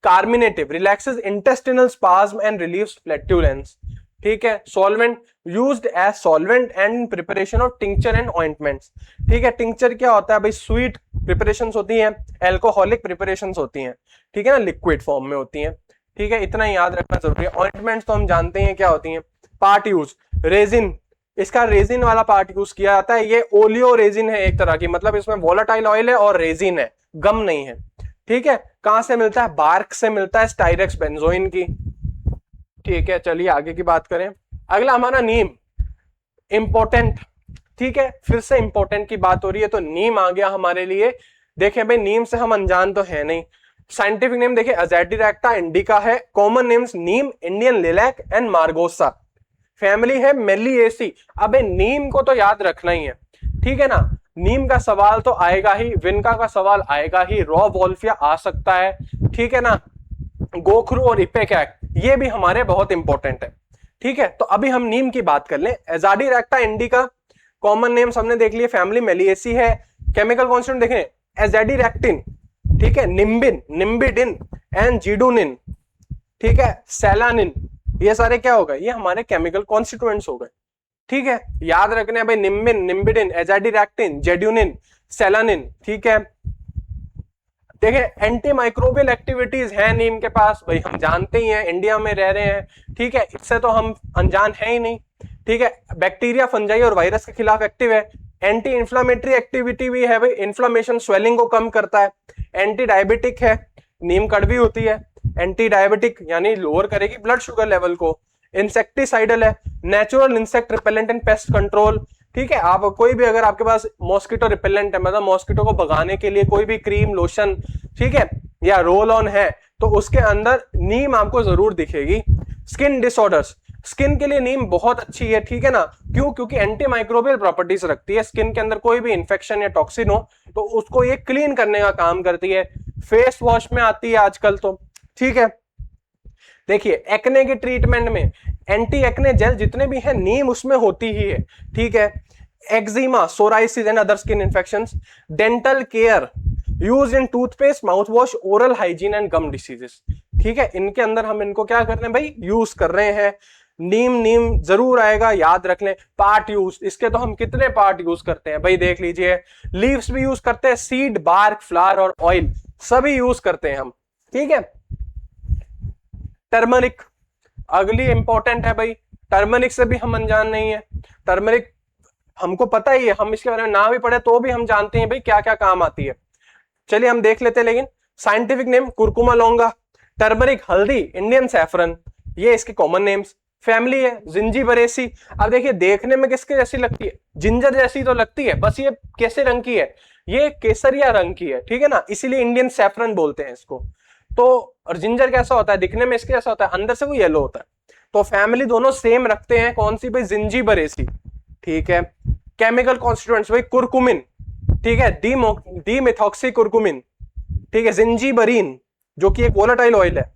Carminative, relaxes intestinal spasm and relieves flatulence. ठीक है, solvent, used as solvent and preparation of tincture and ointments. ठीक है, tincture क्या होता है भाई, स्वीट प्रिपरेशंस होती हैं, एल्कोहलिक प्रिपरेशंस होती हैं, ठीक है ना, लिक्विड फॉर्म में होती हैं। ठीक है, इतना ही याद रखना जरूरी है। ऑइंटमेंट्स तो हम जानते हैं क्या होती हैं। पार्ट यूज, रेजिन, इसका रेजिन वाला पार्ट यूज किया जाता है, ये ओलियो रेजिन है एक तरह की, मतलब इसमें वोलेटाइल ऑयल है और रेजिन है, गम नहीं है। ठीक है, कहां से मिलता है, बार्क से मिलता है, स्टाइरेक्स बेंजोइन की। ठीक है, चलिए आगे की बात करें। अगला हमारा नीम, इंपॉर्टेंट। ठीक है, फिर से इंपॉर्टेंट की बात हो रही है, तो नीम आ गया हमारे लिए। देखें भाई, नीम से हम अनजान तो है नहीं। साइंटिफिक नेम देखिए अज़ेडिरेक्टा इंडिका है, common names Neem, Indian lilac and margosa. Family है मेलिएसी। अबे नीम को तो याद रखना ही है, ठीक है ना, नीम का सवाल तो आएगा ही, विनका का सवाल आएगा ही, रॉ वॉल्फिया आ सकता है, ठीक है ना, गोखरू और इपेकैक, ये भी हमारे बहुत इंपॉर्टेंट है। ठीक है, तो अभी हम नीम की बात कर लें। एज़ेडिरेक्टा इंडिका, कॉमन नेम्स हमने देख लिए, फैमिली मेलिएसी है। केमिकल कॉन्स्टिट्यूएंट देखें, एज़ेडिरेक्टिन, ठीक है, निम्बिन, निम्बिडिन एंड जीडुनिन, ठीक है, सेलानिन, ये सारे क्या हो गए, ये हमारे केमिकल कॉन्स्टिट्यूएंट्स हो गए। ठीक है, याद रखने हैं भाई, निम्बिन, निम्बिडिन, एज़ेडिरेक्टिन, जेड्यूनिन, सेलानिन। ठीक है, देखें एंटी माइक्रोबियल एक्टिविटीज है नीम के पास, भाई हम जानते ही हैं, इंडिया में रह रहे हैं, ठीक है, इससे तो हम अनजान है ही नहीं। ठीक है, बैक्टीरिया, फंजाई और वायरस के खिलाफ एक्टिव है। एंटी इंफ्लामेटरी एक्टिविटी भी है भाई, इन्फ्लामेशन स्वेलिंग को कम करता है। एंटी डायबिटिक है, नीम कड़वी होती है, एंटी डायबिटिक यानी लोअर करेगी ब्लड शुगर लेवल को। इंसेक्टिसाइडल है, natural insect repellent and pest control, ठीक है, आप कोई भी अगर आपके पास मॉस्किटो रिपेलेंट है, मतलब मॉस्किटो को भगाने के लिए कोई भी क्रीम लोशन, ठीक है, या रोल ऑन है, तो उसके अंदर नीम आपको जरूर दिखेगी। स्किन डिसऑर्डर्स, स्किन के लिए नीम बहुत अच्छी है, ठीक है ना, क्यों? क्योंकि एंटी माइक्रोबियल प्रॉपर्टीज रखती है। स्किन के अंदर कोई भी इंफेक्शन या टॉक्सिन हो तो उसको ये क्लीन करने का काम करती है। फेस वॉश में आती है आजकल तो, ठीक है। देखिए एक्ने के ट्रीटमेंट में एंटी एक्ने जेल जितने भी हैं नीम उसमें होती ही है, ठीक है। Eczema, psoriasis and other skin infections, dental care, use in toothpaste, mouthwash, oral hygiene and gum diseases, ठीक है। इनके अंदर हम इनको क्या कर रहे हैं भाई, यूज कर रहे हैं। नीम नीम जरूर आएगा, याद रख लें। पार्ट यूज, इसके तो हम कितने पार्ट यूज करते हैं भाई, देख लीजिए। लीव्स भी यूज करते हैं, सीड, बार्क, फ्लावर और ऑयल सभी यूज करते हैं हम, ठीक है। टर्मरिक अगली इंपॉर्टेंट है भाई, टर्मरिक से भी हम अनजान नहीं है। टर्मरिक हमको पता ही है, हम इसके बारे में ना भी पढ़े तो भी हम जानते हैं भाई क्या क्या काम आती है। चलिए हम देख लेते हैं, लेकिन साइंटिफिक नेम कुरकुमा लौंगा, टर्मरिक हल्दी, इंडियन सैफरन, ये इसके कॉमन नेम्स। फैमिली है जिंजीबरेसी। अब देखिए देखने में किसके जैसी लगती है, जिंजर जैसी तो लगती है, बस ये कैसे रंग की है, ये केसरिया रंग की है, ठीक है ना, इसीलिए इंडियन सैफरन बोलते हैं इसको। तो और जिंजर कैसा होता है दिखने में, इसके जैसा होता है, अंदर से वो येलो होता है। तो फैमिली दोनों सेम रखते हैं, कौन सी भाई, जिंजीबरेसी, ठीक है। केमिकल कॉन्स्टिट्यूएंट्स भाई कुरकुमिन, ठीक है, डी मिथॉक्सी कुरकुमिन, ठीक है। जिंजीबरीन जो कि एक वोलेटाइल ऑयल है।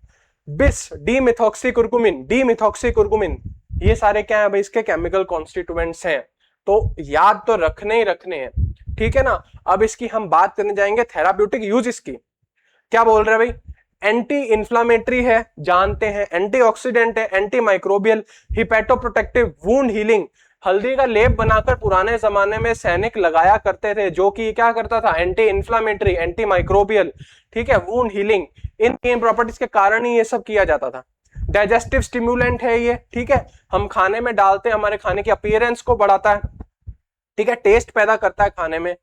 बिस, डी मिथॉक्सी कुरकुमिन, ये सारे क्या है भाई, इसके केमिकल कॉन्स्टिट्यूएंट्स हैं। तो याद तो रखने ही रखने हैं, ठीक है ना। अब इसकी हम बात करने जाएंगे थेराप्यूटिक यूज इसकी। क्या बोल रहे हैं भाई, एंटी इंफ्लामेटरी है, जानते हैं, एंटीऑक्सीडेंट है, एंटी माइक्रोबियल, हिपैटोप्रोटेक्टिव, वुंड हीलिंग। हल्दी का लेप बनाकर पुराने जमाने में सैनिक लगाया करते थे, जो कि क्या करता था, एंटी इंफ्लामेटरी, एंटी माइक्रोबियल, ठीक है, वुंड हीलिंग, इन प्रॉपर्टीज के कारण ही ये सब किया जाता था। डाइजेस्टिव स्टिमुलेंट है ये, ठीक है, हम खाने में डालते हैं, हमारे खाने की अपीयरेंस को बढ़ाता है, ठीक है, टेस्ट पैदा करता है खाने में।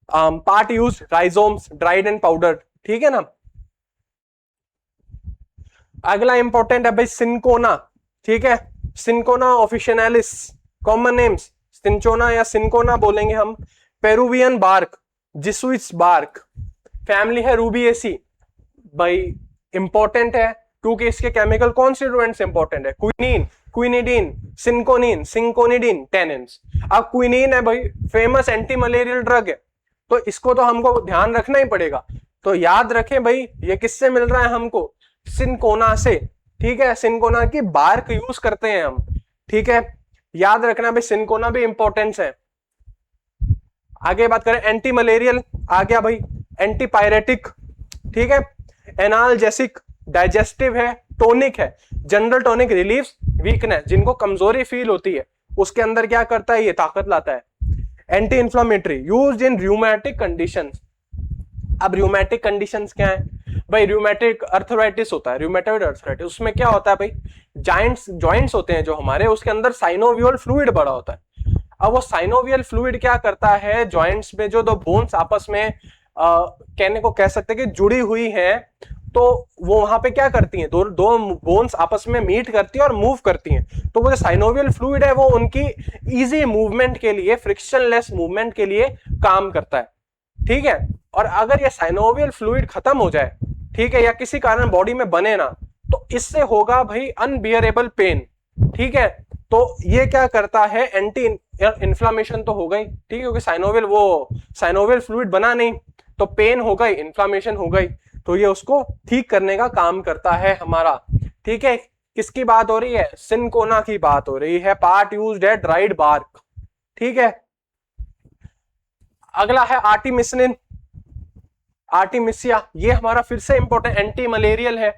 Part use rhizomes, dried and powder, ठीक है ना। अगला इंपॉर्टेंट है भाई सिंकोना, ठीक है, cinchona officinalis, common names cinchona या सिंकोना बोलेंगे हम। Peruvian bark, Jesuits bark, family है रूबिएसी, भाई इंपॉर्टेंट है क्योंकि इसके केमिकल कॉन्स्टिट्यूएंट्स इंपॉर्टेंट है। Quinine, quinidine, cinchonine, cinchonidine, tannins. अब क्विनीन है भाई फेमस एंटी मलेरियल ड्रग है, तो इसको तो हमको ध्यान रखना ही पड़ेगा। तो याद रखें भाई ये किससे मिल रहा है हमको, सिंकोना से, ठीक है, सिंकोना की बार्क यूज करते हैं हम, ठीक है। याद रखना भाई सिंकोना भी इंपॉर्टेंस है। आगे बात करें एंटी मलेरियल, आ गया भाई, एंटी पायरेटिक, ठीक है, एनाल्जेसिक, डाइजेस्टिव है, टोनिक है, जनरल टोनिक, रिलीफ वीकनेस, जिनको कमजोरी फील होती है उसके अंदर क्या करता है, ये ताकत लाता है। Anti inflammatory, used in rheumatic conditions. अब रूमेटिक कंडीशंस क्या है भाई, रूमेटिक अर्थराइटिस होता है, रूमेटॉइड अर्थराइटिस, उसमें क्या होता है भाई, जॉइंट्स होते हैं जो हमारे, उसके अंदर साइनोवियल फ्लूइड बड़ा होता है। अब वो साइनोवियल फ्लूइड क्या करता है, जॉइंट्स में जो दो बोन्स आपस में कहने को कह सकते हैं कि जुड़ी हुई हैं, तो वो वहां पे क्या करती हैं, दो बोन्स आपस में मीट करती हैं और मूव करती हैं। तो वो जो साइनोवियल फ्लूइड है वो उनकी इजी मूवमेंट के लिए, फ्रिक्शनलेस मूवमेंट के लिए काम करता है, ठीक है। और अगर ये साइनोवियल फ्लूइड खत्म हो जाए, ठीक है, या किसी कारण बॉडी में बने ना, तो इससे होगा भाई अनबियरेबल पेन, ठीक है। तो ये क्या करता है, एंटी इन्फ्लामेशन तो हो गई, ठीक है, क्योंकि साइनोवियल फ्लूइड बना नहीं, तो पेन हो गई, इन्फ्लामेशन हो गई, तो ये उसको ठीक करने का काम करता है हमारा, ठीक है। किसकी बात हो रही है, सिंकोना की बात हो रही है। पार्ट यूज्ड है ड्राइड बार्क, ठीक है। अगला है आर्टिमिसिनिन, आर्टिमिसिया, ये हमारा फिर से इंपॉर्टेंट एंटी मलेरियल है,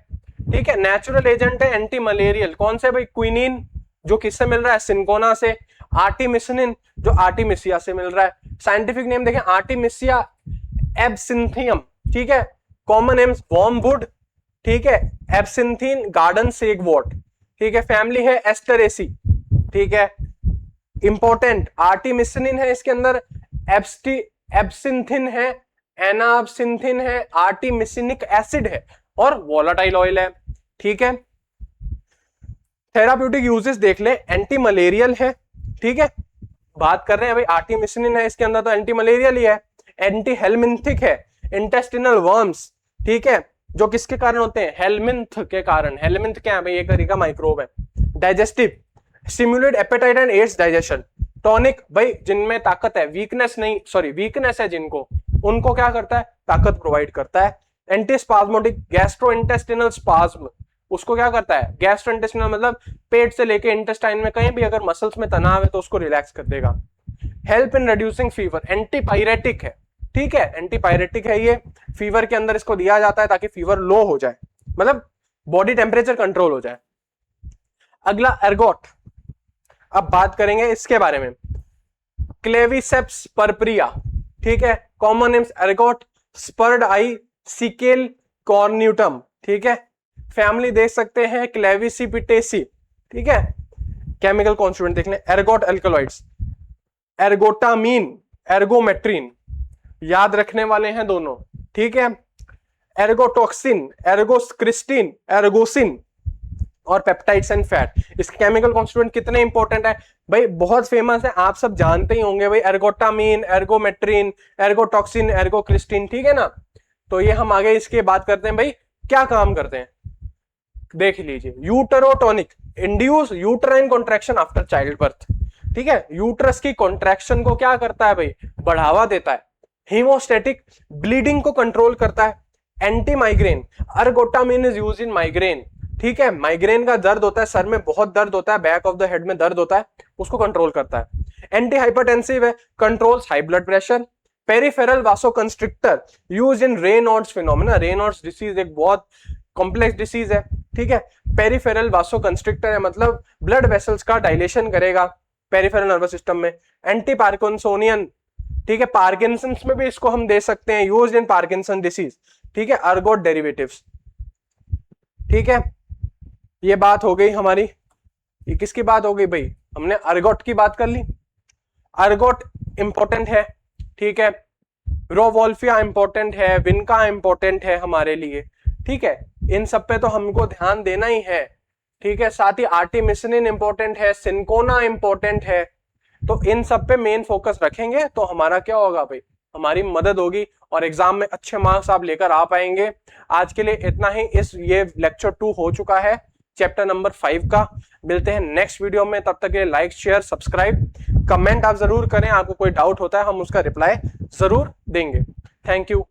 ठीक है, नेचुरल एजेंट है एंटी मलेरियल। कौन से भाई, क्विनीन जो किससे मिल रहा है, सिंकोना से, आर्टिमिसिनिन जो आर्टिमिसिया से मिल रहा है। साइंटिफिक नेम देखें, आर्टिमिसिया एब्सिंथियम, ठीक है, कॉमन नेम्स वॉर्मवुड, ठीक है, एब्सिंथिन, गार्डन सेगवॉट, ठीक है, फैमिली है एस्टरेसी, ठीक है। इंपॉर्टेंट आर्टिमिसिनिन है, इसके अंदर एब्सिंथिन है, एनाब्सिंथिन है, आर्टिमिसिनिक एसिड है और वोलाटाइल ऑयल है, ठीक है। थेराप्यूटिक यूजेस देख ले, एंटी मलेरियल है, ठीक है, बात कर रहे हैं भाई आर्टिमिसिनिन है इसके अंदर, तो एंटी मलेरियल ही है, एंटी हेलमिंथिक है, इंटेस्टिनल वर्म्स, ठीक है, जो किसके कारण होते हैं, हेलमिंथ के कारण। हेलमिंथ क्या है भाई, एक तरीका माइक्रोब है। Digestive, stimulate appetite and aids digestion. Tonic, भाई जिनमें ताकत है, वीकनेस नहीं, सॉरी वीकनेस है जिनको, उनको क्या करता है, ताकत प्रोवाइड करता है। एंटी स्पाज्मोटिक, गैस्ट्रोइंटेस्टिनल स्पाज्म, उसको क्या करता है, गैस्ट्रोइंटेस्टिनल मतलब पेट से लेके इंटेस्टाइन में कहीं भी अगर मसल्स में तनाव है तो उसको रिलैक्स कर देगा। Help in reducing fever, antipyretic है, ठीक है, एंटीपायरेटिक है ये, फीवर के अंदर इसको दिया जाता है ताकि फीवर लो हो जाए, मतलब बॉडी टेम्परेचर कंट्रोल हो जाए। अगला एर्गोट, अब बात करेंगे इसके बारे में, क्लेविसेप्स पर्प्रिया, ठीक है, कॉमन नेम्स एर्गोट, स्पर्ड आई, सिकेल, कॉर्न्यूटम, ठीक है, फैमिली देख सकते हैं क्लेविसिपिटेसी, ठीक है, केमिकल कॉन्स्टिट्यूएंट देख लें, एर्गोट एल्कलॉइड्स, एर्गोटामीन, एर्गोमेट्रिन, याद रखने वाले हैं दोनों, ठीक है, एर्गोटॉक्सिन, एर्गोक्रिस्टिन, एर्गोसिन और पेप्टाइड्स एंड फैट। इसके केमिकल कॉन्स्टिट्यूएंट कितने इंपॉर्टेंट है भाई, बहुत फेमस है, आप सब जानते ही होंगे भाई, एर्गोटामीन, एर्गोमेट्रिन, एर्गोटॉक्सिन, एर्गोक्रिस्टिन, ठीक है ना। तो ये हम आगे इसके बात करते हैं भाई क्या काम करते हैं, देख लीजिए। Uterotonic, induce uterine contraction after child birth, ठीक है, यूट्रस की कॉन्ट्रैक्शन को क्या करता है भाई, बढ़ावा देता है। हीमोस्टेटिक, ब्लीडिंग को कंट्रोल करता है। Anti migraine, ergotamine is used in migraine, ठीक है, माइग्रेन का दर्द होता है, सर में बहुत दर्द होता है, बैक ऑफ द हेड में दर्द होता है, उसको कंट्रोल करता है। एंटी हाइपरटेंसिव है, controls high blood pressure. Peripheral vasoconstrictor, use in Raynaud's phenomena, Raynaud's disease एक बहुत कॉम्प्लेक्स डिसीज है, ठीक है, पेरिफेरल वासोकंस्ट्रिक्टर है मतलब ब्लड वेसल्स का डायलेशन करेगा पेरिफेरल नर्वस सिस्टम में। एंटी पार्किंसोनियन, ठीक है, पार्किंसंस में भी इसको हम दे सकते हैं, यूज्ड इन पार्किंसन डिसीज, ठीक है, अर्गोट डेरिवेटिव्स, ठीक है, ये बात हो गई हमारी। ये किसकी बात हो गई भाई, हमने अर्गोट की बात कर ली। अर्गोट इंपॉर्टेंट है, ठीक है, रोवोल्फिया इंपॉर्टेंट है, विनका इंपॉर्टेंट है हमारे लिए, ठीक है, इन सब पे तो हमको ध्यान देना ही है, ठीक है, साथ ही आर्टिमिसिनिन इंपॉर्टेंट है, सिंकोना इंपॉर्टेंट है, तो इन सब पे मेन फोकस रखेंगे तो हमारा क्या होगा भाई, हमारी मदद होगी और एग्जाम में अच्छे मार्क्स आप लेकर आ पाएंगे। आज के लिए इतना ही, ये लेक्चर 2 हो चुका है चैप्टर नंबर 5 का। मिलते हैं नेक्स्ट वीडियो में, तब तक के लिए लाइक शेयर सब्सक्राइब कमेंट आप जरूर करें, आपको कोई डाउट होता है हम उसका रिप्लाई जरूर देंगे। Thank you.